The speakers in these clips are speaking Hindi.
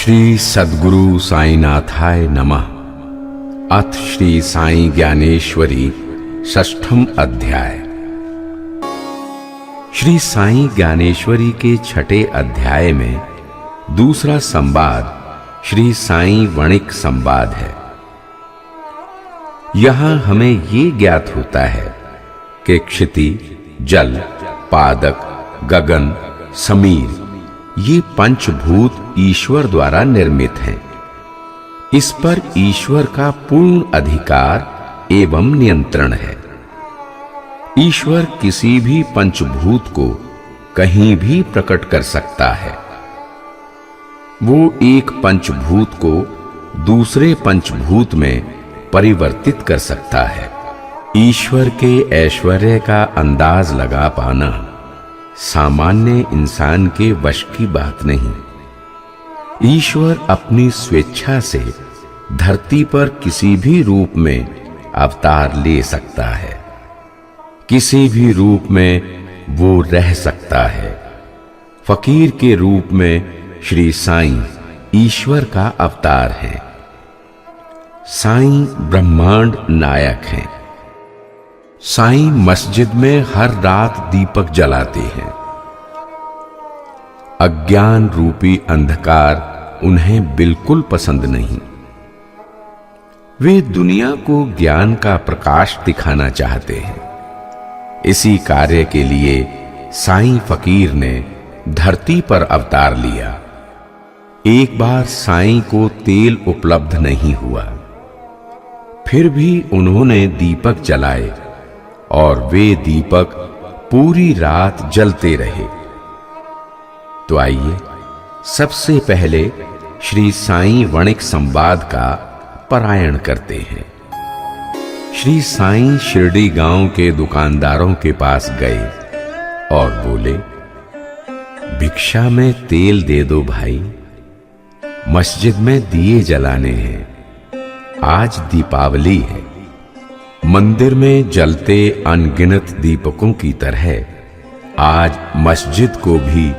श्री सद्गुरु साईनाथाय नमः। अथ श्री साई ज्ञानेश्वरी षष्ठम अध्याय। श्री साई ज्ञानेश्वरी के छठे अध्याय में दूसरा संवाद श्री साई वणिक संवाद है। यहां हमें ये ज्ञात होता है कि क्षिति, जल, पादक, गगन, समीर ये पंचभूत ईश्वर द्वारा निर्मित हैं। इस पर ईश्वर का पूर्ण अधिकार एवं नियंत्रण है। ईश्वर किसी भी पंचभूत को कहीं भी प्रकट कर सकता है। वो एक पंचभूत को दूसरे पंचभूत में परिवर्तित कर सकता है। ईश्वर के ऐश्वर्य का अंदाज लगा पाना सामान्य इंसान के वश की बात नहीं। ईश्वर अपनी स्वेच्छा से धरती पर किसी भी रूप में अवतार ले सकता है। किसी भी रूप में वो रह सकता है। फकीर के रूप में श्री साईं ईश्वर का अवतार है। साईं ब्रह्मांड नायक हैं। साईं मस्जिद में हर रात दीपक जलाते हैं। अज्ञान रूपी अंधकार उन्हें बिल्कुल पसंद नहीं। वे दुनिया को ज्ञान का प्रकाश दिखाना चाहते हैं। इसी कार्य के लिए साईं फकीर ने धरती पर अवतार लिया। एक बार साईं को तेल उपलब्ध नहीं हुआ, फिर भी उन्होंने दीपक जलाए और वे दीपक पूरी रात जलते रहे। तो आइए सबसे पहले श्री साई वणिक संवाद का पारायण करते हैं। श्री साईं शिरडी गांव के दुकानदारों के पास गए और बोले, भिक्षा में तेल दे दो भाई, मस्जिद में दिए जलाने हैं। आज दीपावली है। मंदिर में जलते अनगिनत दीपकों की तरह आज मस्जिद को भी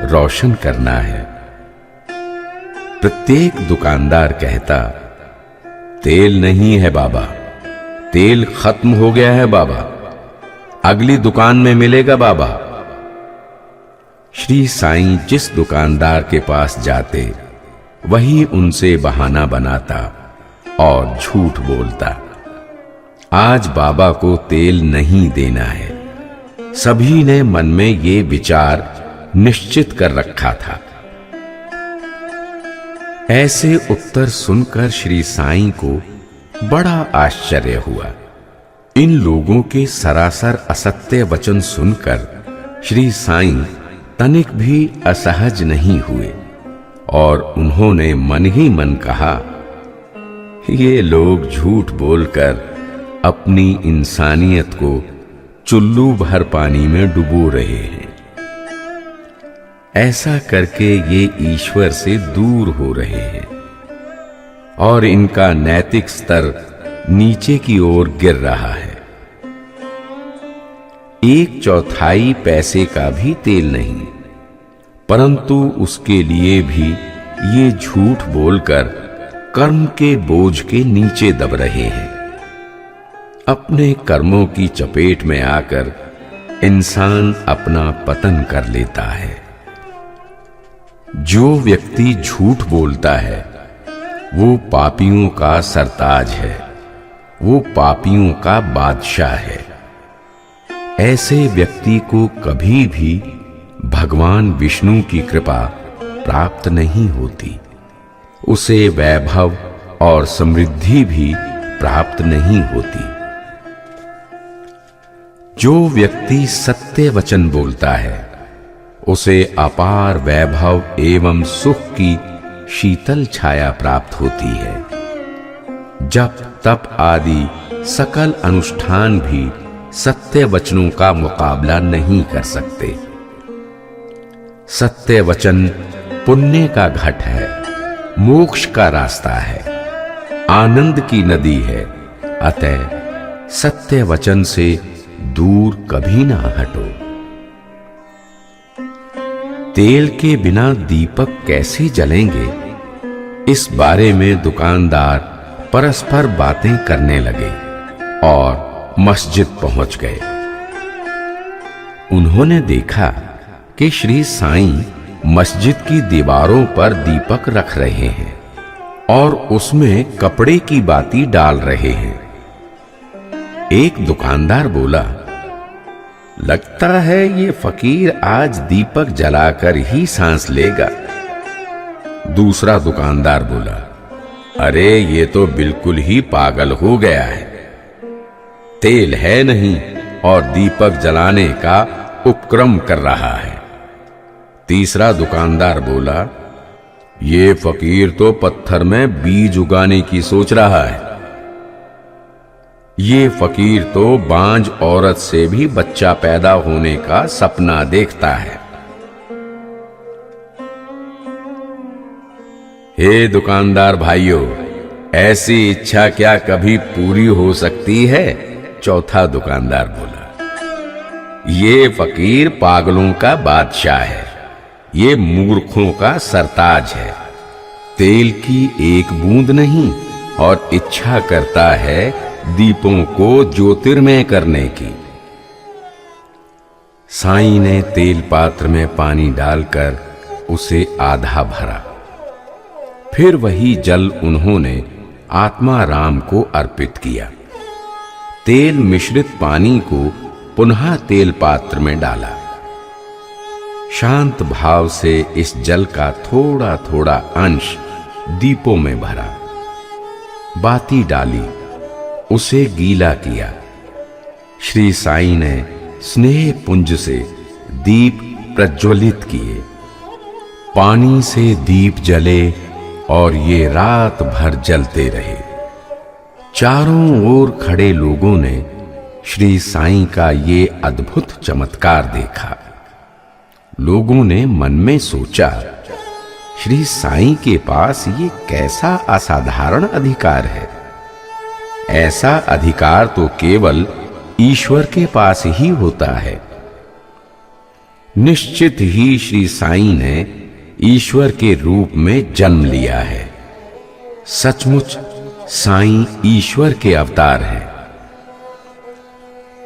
रोशन करना है। प्रत्येक दुकानदार कहता, तेल नहीं है बाबा, तेल खत्म हो गया है बाबा, अगली दुकान में मिलेगा बाबा। श्री साईं जिस दुकानदार के पास जाते वही उनसे बहाना बनाता और झूठ बोलता। आज बाबा को तेल नहीं देना है। सभी ने मन में ये विचार निश्चित कर रखा था। ऐसे उत्तर सुनकर श्री साईं को बड़ा आश्चर्य हुआ। इन लोगों के सरासर असत्य वचन सुनकर श्री साईं तनिक भी असहज नहीं हुए और उन्होंने मन ही मन कहा, ये लोग झूठ बोलकर अपनी इंसानियत को चुल्लू भर पानी में डुबो रहे हैं। ऐसा करके ये ईश्वर से दूर हो रहे हैं और इनका नैतिक स्तर नीचे की ओर गिर रहा है। 1/4 पैसे का भी तेल नहीं, परंतु उसके लिए भी ये झूठ बोलकर कर्म के बोझ के नीचे दब रहे हैं। अपने कर्मों की चपेट में आकर इंसान अपना पतन कर लेता है। जो व्यक्ति झूठ बोलता है वो पापियों का सरताज है, वो पापियों का बादशाह है। ऐसे व्यक्ति को कभी भी भगवान विष्णु की कृपा प्राप्त नहीं होती। उसे वैभव और समृद्धि भी प्राप्त नहीं होती। जो व्यक्ति सत्य वचन बोलता है उसे अपार वैभव एवं सुख की शीतल छाया प्राप्त होती है। जप तप आदि सकल अनुष्ठान भी सत्य वचनों का मुकाबला नहीं कर सकते। सत्य वचन पुण्य का घट है, मोक्ष का रास्ता है, आनंद की नदी है। अतः सत्य वचन से दूर कभी ना हटो। तेल के बिना दीपक कैसे जलेंगे, इस बारे में दुकानदार परस्पर बातें करने लगे और मस्जिद पहुंच गए। उन्होंने देखा कि श्री साईं मस्जिद की दीवारों पर दीपक रख रहे हैं और उसमें कपड़े की बाती डाल रहे हैं। एक दुकानदार बोला, लगता है ये फकीर आज दीपक जलाकर ही सांस लेगा। दूसरा दुकानदार बोला, अरे ये तो बिल्कुल ही पागल हो गया है, तेल है नहीं और दीपक जलाने का उपक्रम कर रहा है। तीसरा दुकानदार बोला, ये फकीर तो पत्थर में बीज उगाने की सोच रहा है। ये फकीर तो बांझ औरत से भी बच्चा पैदा होने का सपना देखता है। हे दुकानदार भाइयों, ऐसी इच्छा क्या कभी पूरी हो सकती है? चौथा दुकानदार बोला, ये फकीर पागलों का बादशाह है, ये मूर्खों का सरताज है। तेल की एक बूंद नहीं और इच्छा करता है दीपों को ज्योतिर्मय करने की। साईं ने तेल पात्र में पानी डालकर उसे आधा भरा, फिर वही जल उन्होंने आत्मा राम को अर्पित किया। तेल मिश्रित पानी को पुनः तेल पात्र में डाला। शांत भाव से इस जल का थोड़ा थोड़ा अंश दीपों में भरा, बाती डाली, उसे गीला किया। श्री साईं ने स्नेह पुंज से दीप प्रज्वलित किए। पानी से दीप जले और ये रात भर जलते रहे। चारों ओर खड़े लोगों ने श्री साईं का ये अद्भुत चमत्कार देखा। लोगों ने मन में सोचा, श्री साईं के पास ये कैसा असाधारण अधिकार है। ऐसा अधिकार तो केवल ईश्वर के पास ही होता है। निश्चित ही श्री साईं ने ईश्वर के रूप में जन्म लिया है। सचमुच साईं ईश्वर के अवतार हैं।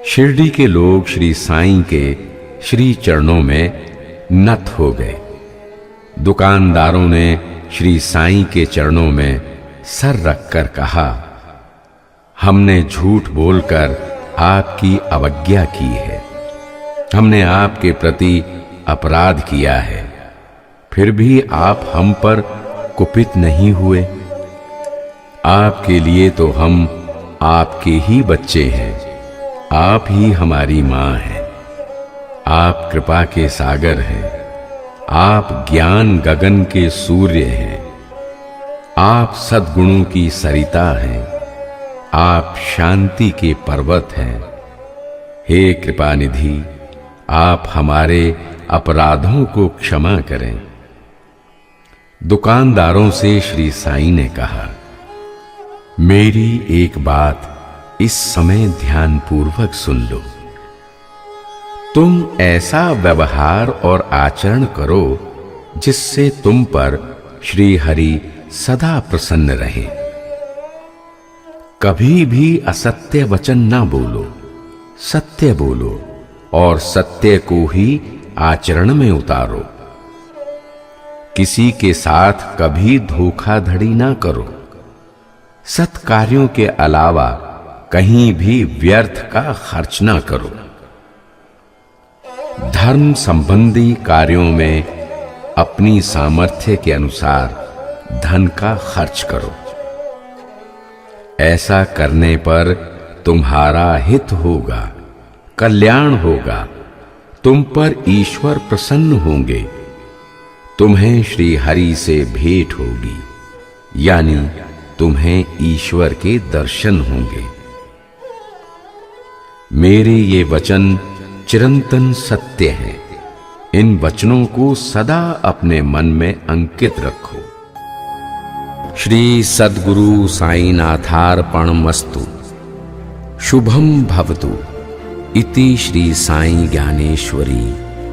शिरडी के लोग श्री साईं के श्री चरणों में नत हो गए। दुकानदारों ने श्री साईं के चरणों में सर रखकर कहा, हमने झूठ बोलकर आपकी अवज्ञा की है, हमने आपके प्रति अपराध किया है, फिर भी आप हम पर कुपित नहीं हुए। आपके लिए तो हम आपके ही बच्चे हैं, आप ही हमारी मां हैं। आप कृपा के सागर हैं, आप ज्ञान गगन के सूर्य हैं, आप सद्गुणों की सरिता हैं, आप शांति के पर्वत हैं। हे कृपा निधि, आप हमारे अपराधों को क्षमा करें। दुकानदारों से श्री साईं ने कहा, मेरी एक बात इस समय ध्यानपूर्वक सुन लो। तुम ऐसा व्यवहार और आचरण करो जिससे तुम पर श्री हरि सदा प्रसन्न रहे। कभी भी असत्य वचन ना बोलो, सत्य बोलो और सत्य को ही आचरण में उतारो। किसी के साथ कभी धोखाधड़ी ना करो। सत्कार्यों के अलावा कहीं भी व्यर्थ का खर्च ना करो। धर्म संबंधी कार्यों में अपनी सामर्थ्य के अनुसार धन का खर्च करो। ऐसा करने पर तुम्हारा हित होगा, कल्याण होगा, तुम पर ईश्वर प्रसन्न होंगे, तुम्हें श्री हरि से भेंट होगी, यानी तुम्हें ईश्वर के दर्शन होंगे। मेरे ये वचन चिरंतन सत्य हैं। इन वचनों को सदा अपने मन में अंकित रखो। श्री सद्गुरु साईनाथार्पणमस्तु। शुभम भवतु इति श्री साई ज्ञानेश्वरी।